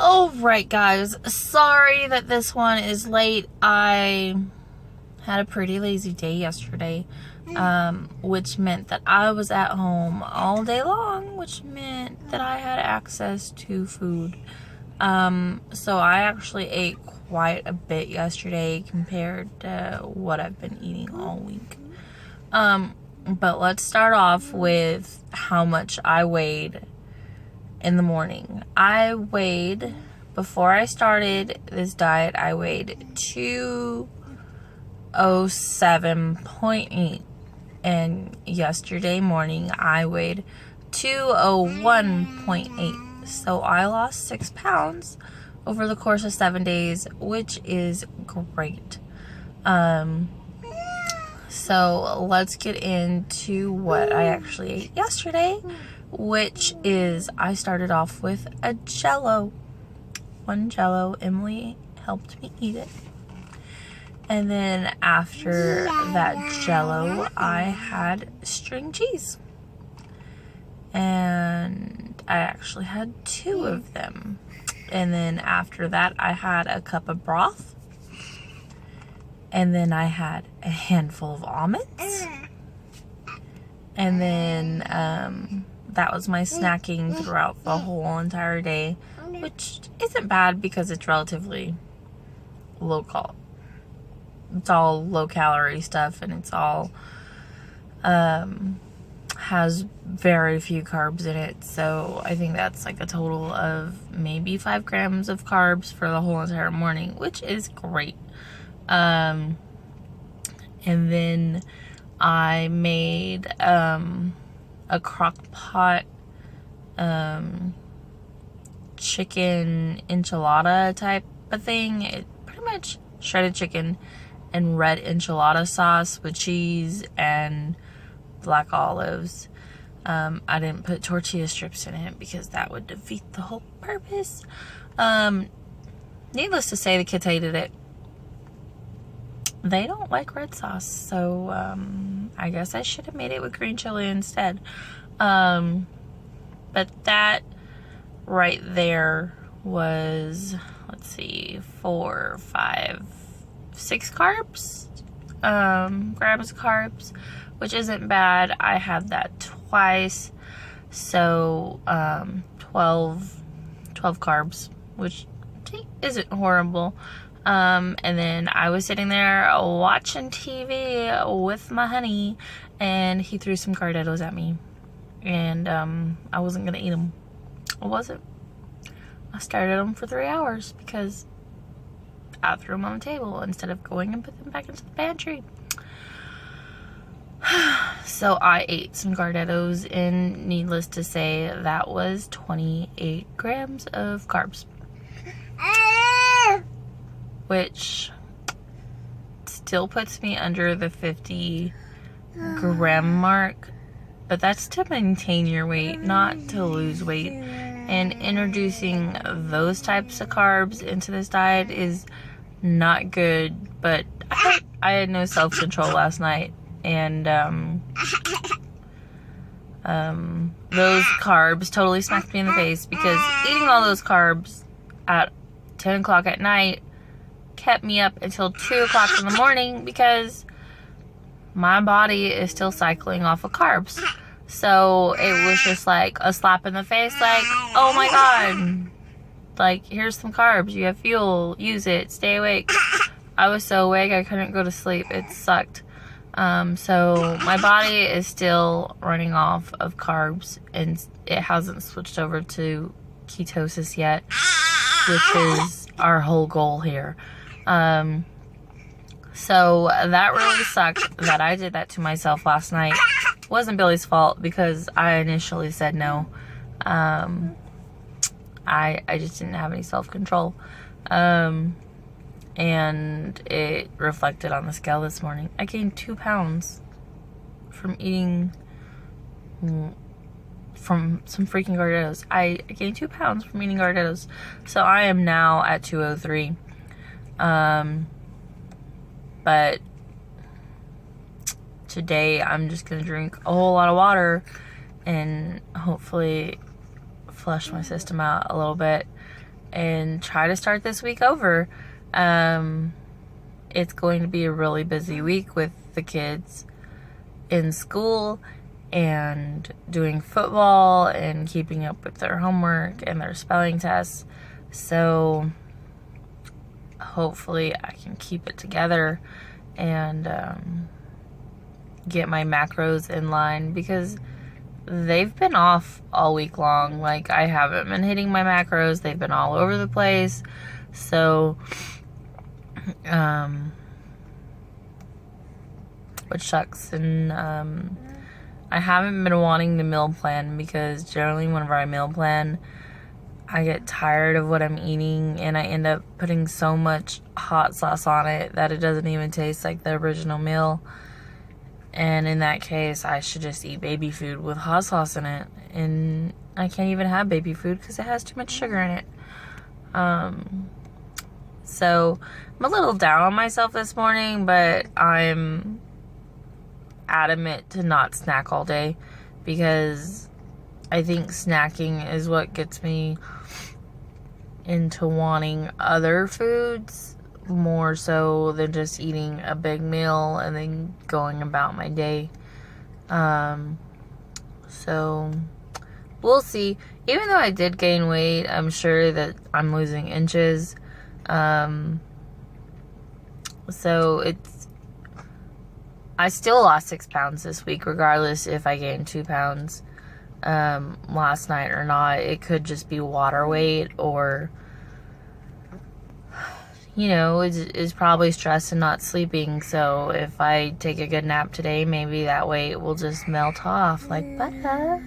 Alright guys, sorry that this one is late. I had a pretty lazy day yesterday, which meant that I was at home all day long, which meant that I had access to food. So I actually ate quite a bit yesterday compared to what I've been eating all week. But let's start off with how much I weighed in the morning. Before I started this diet, I weighed 207.8, and yesterday morning I weighed 201.8. So I lost 6 pounds over the course of 7 days, which is great. So let's get into what I actually ate yesterday, which is I started off with a Jell-O. One Jell-O. Emily helped me eat it. And then after that Jell-O, I had string cheese. And I actually had 2 of them. And then after that, I had a cup of broth. And then I had a handful of almonds. And then that was my snacking throughout the whole entire day, which isn't bad because it's relatively low-cal. It's all low-calorie stuff, and it's all has very few carbs in it. So I think that's like a total of maybe 5 grams of carbs for the whole entire morning, which is great. And then I made a crock pot chicken enchilada type of thing. It pretty much shredded chicken and red enchilada sauce with cheese and black olives. I didn't put tortilla strips in it because that would defeat the whole purpose. Needless to say, the kids hated it. They don't like red sauce, so I guess I should have made it with green chili instead. But that right there was, let's see, 4, 5, 6 carbs, grams of carbs, which isn't bad. I had that twice, so 12 carbs, which isn't horrible. And then I was sitting there watching TV with my honey, and he threw some Gardettos at me, and I wasn't gonna eat them. I wasn't. I stared at them for 3 hours because I threw them on the table instead of going and put them back into the pantry. So I ate some Gardettos, and needless to say, that was 28 grams of carbs, which still puts me under the 50 gram mark, but that's to maintain your weight, not to lose weight. And introducing those types of carbs into this diet is not good, but I had no self-control last night, and those carbs totally smacked me in the face, because eating all those carbs at 10 o'clock at night kept me up until 2 o'clock in the morning, because my body is still cycling off of carbs. So it was just like a slap in the face, like, oh my god, like, here's some carbs, you have fuel, use it, stay awake. I was so awake I couldn't go to sleep. It sucked. So my body is still running off of carbs, and it hasn't switched over to ketosis yet, which is our whole goal here. So that really sucked that I did that to myself last night. It wasn't Billy's fault because I initially said no. I just didn't have any self-control. And it reflected on the scale this morning. I gained 2 pounds from eating from some freaking Gardettos. I gained 2 pounds from eating Gardettos. So I am now at 203. But today I'm just gonna drink a whole lot of water and hopefully flush my system out a little bit, and try to start this week over. It's going to be a really busy week with the kids in school and doing football and keeping up with their homework and their spelling tests. So hopefully I can keep it together and get my macros in line, because they've been off all week long. Like, I haven't been hitting my macros. They've been all over the place. So, which sucks. And I haven't been wanting to meal plan, because generally whenever I meal plan, I get tired of what I'm eating and I end up putting so much hot sauce on it that it doesn't even taste like the original meal. And in that case, I should just eat baby food with hot sauce in it. And I can't even have baby food because it has too much sugar in it. So I'm a little down on myself this morning, but I'm adamant to not snack all day, because I think snacking is what gets me into wanting other foods more so than just eating a big meal and then going about my day. So we'll see. Even though I did gain weight, I'm sure that I'm losing inches. So I still lost 6 pounds this week, regardless if I gained 2 pounds last night or not. It could just be water weight, or is probably stress and not sleeping. So if I take a good nap today, maybe that weight will just melt off like butter.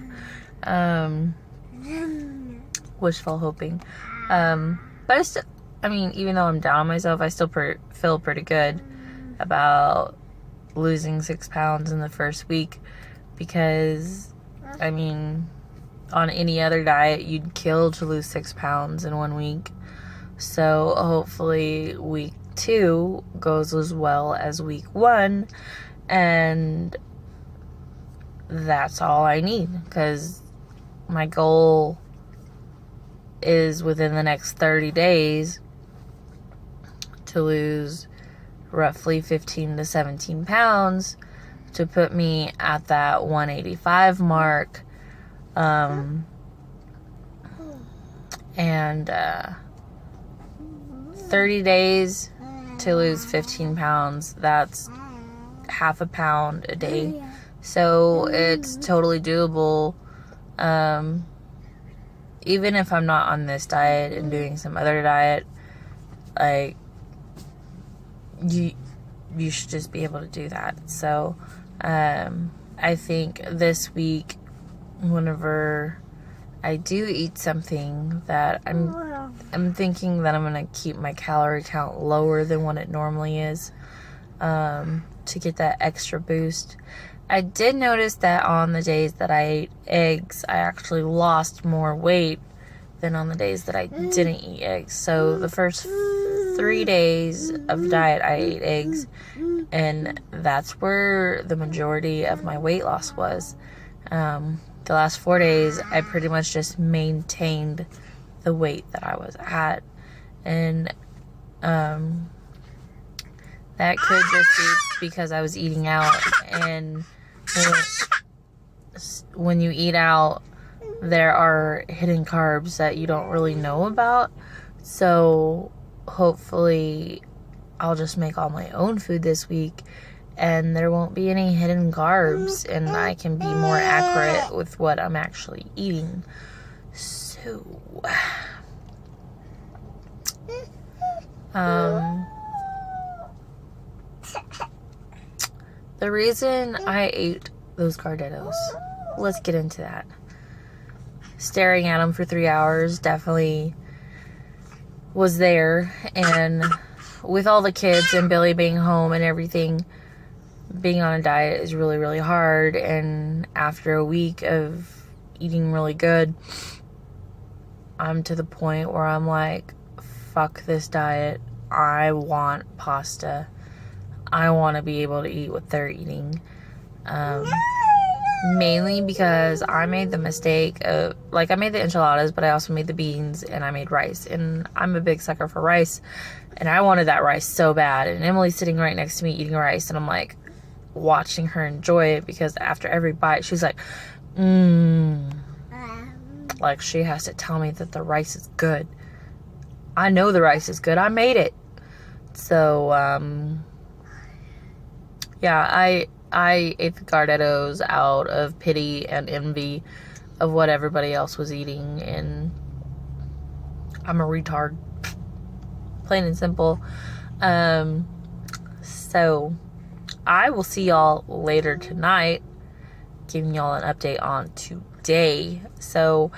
Wishful hoping. But even though I'm down on myself, I still feel pretty good about losing 6 pounds in the first week, because on any other diet you'd kill to lose 6 pounds in 1 week. So hopefully week 2 goes as well as week 1, and that's all I need, because my goal is within the next 30 days to lose roughly 15 to 17 pounds to put me at that 185 mark. And 30 days to lose 15 pounds. That's half a pound a day. So it's totally doable. Even if I'm not on this diet and doing some other diet, like, you should just be able to do that. So I think this week, whenever I do eat something that I'm thinking that I'm going to keep my calorie count lower than what it normally is, to get that extra boost. I did notice that on the days that I ate eggs, I actually lost more weight than on the days that I didn't eat eggs. So the first 3 days of diet, I ate eggs, and that's where the majority of my weight loss was. The last 4 days, I pretty much just maintained the weight that I was at. And that could just be because I was eating out. And when you eat out, there are hidden carbs that you don't really know about. So hopefully I'll just make all my own food this week, and there won't be any hidden carbs, and I can be more accurate with what I'm actually eating. So the reason I ate those Gardettos, let's get into that. Staring at them for 3 hours definitely was there, and with all the kids and Billy being home and everything, being on a diet is really, really hard. And after a week of eating really good, I'm to the point where I'm like, fuck this diet. I want pasta. I want to be able to eat what they're eating. Mainly because I made the mistake of, like, I made the enchiladas, but I also made the beans and I made rice. And I'm a big sucker for rice. And I wanted that rice so bad. And Emily's sitting right next to me eating rice. And I'm like, watching her enjoy it, because after every bite, she's like, like, she has to tell me that the rice is good. I know the rice is good. I made it. So, yeah, I ate the Gardettos out of pity and envy of what everybody else was eating, and I'm a retard. Plain and simple. So, I will see y'all later tonight, giving y'all an update on today. So,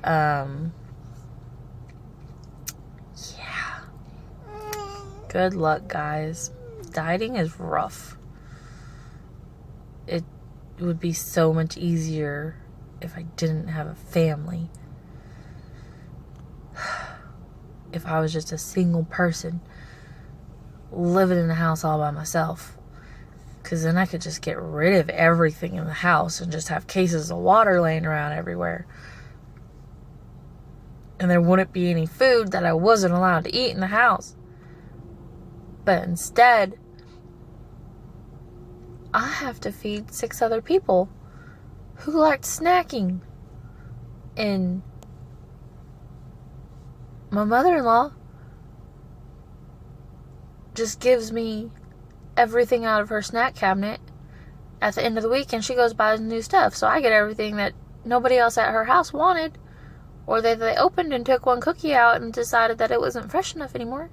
yeah. Good luck, guys. Dieting is rough. It would be so much easier if I didn't have a family. If I was just a single person living in the house all by myself. Because then I could just get rid of everything in the house and just have cases of water laying around everywhere. And there wouldn't be any food that I wasn't allowed to eat in the house. But instead, I have to feed 6 other people who like snacking. And my mother-in-law just gives me everything out of her snack cabinet at the end of the week, and she goes buys new stuff. So I get everything that nobody else at her house wanted, or they opened and took one cookie out and decided that it wasn't fresh enough anymore.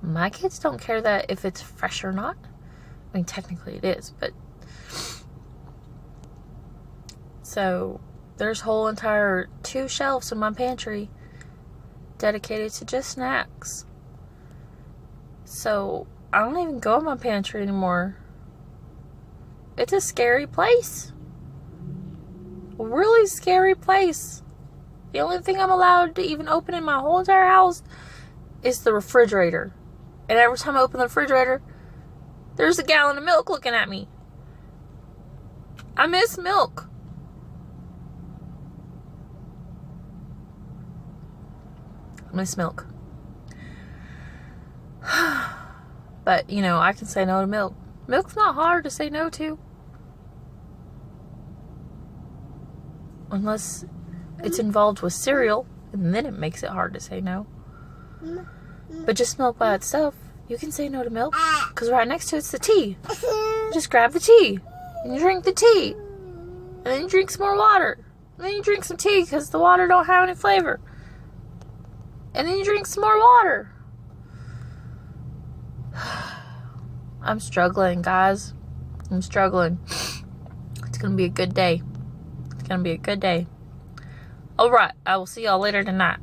My kids don't care that if it's fresh or not. I mean, technically it is, but... So, there's whole entire 2 shelves in my pantry dedicated to just snacks. So, I don't even go in my pantry anymore. It's a scary place. A really scary place. The only thing I'm allowed to even open in my whole entire house is the refrigerator. And every time I open the refrigerator, there's a gallon of milk looking at me. I miss milk. I miss milk. But, you know, I can say no to milk. Milk's not hard to say no to. Unless it's involved with cereal, and then it makes it hard to say no. But just milk by itself, you can say no to milk. Because right next to it's the tea. You just grab the tea, and you drink the tea. And then you drink some more water. And then you drink some tea because the water don't have any flavor. And then you drink some more water. I'm struggling, guys. I'm struggling. It's going to be a good day. It's going to be a good day. Alright, I will see y'all later tonight.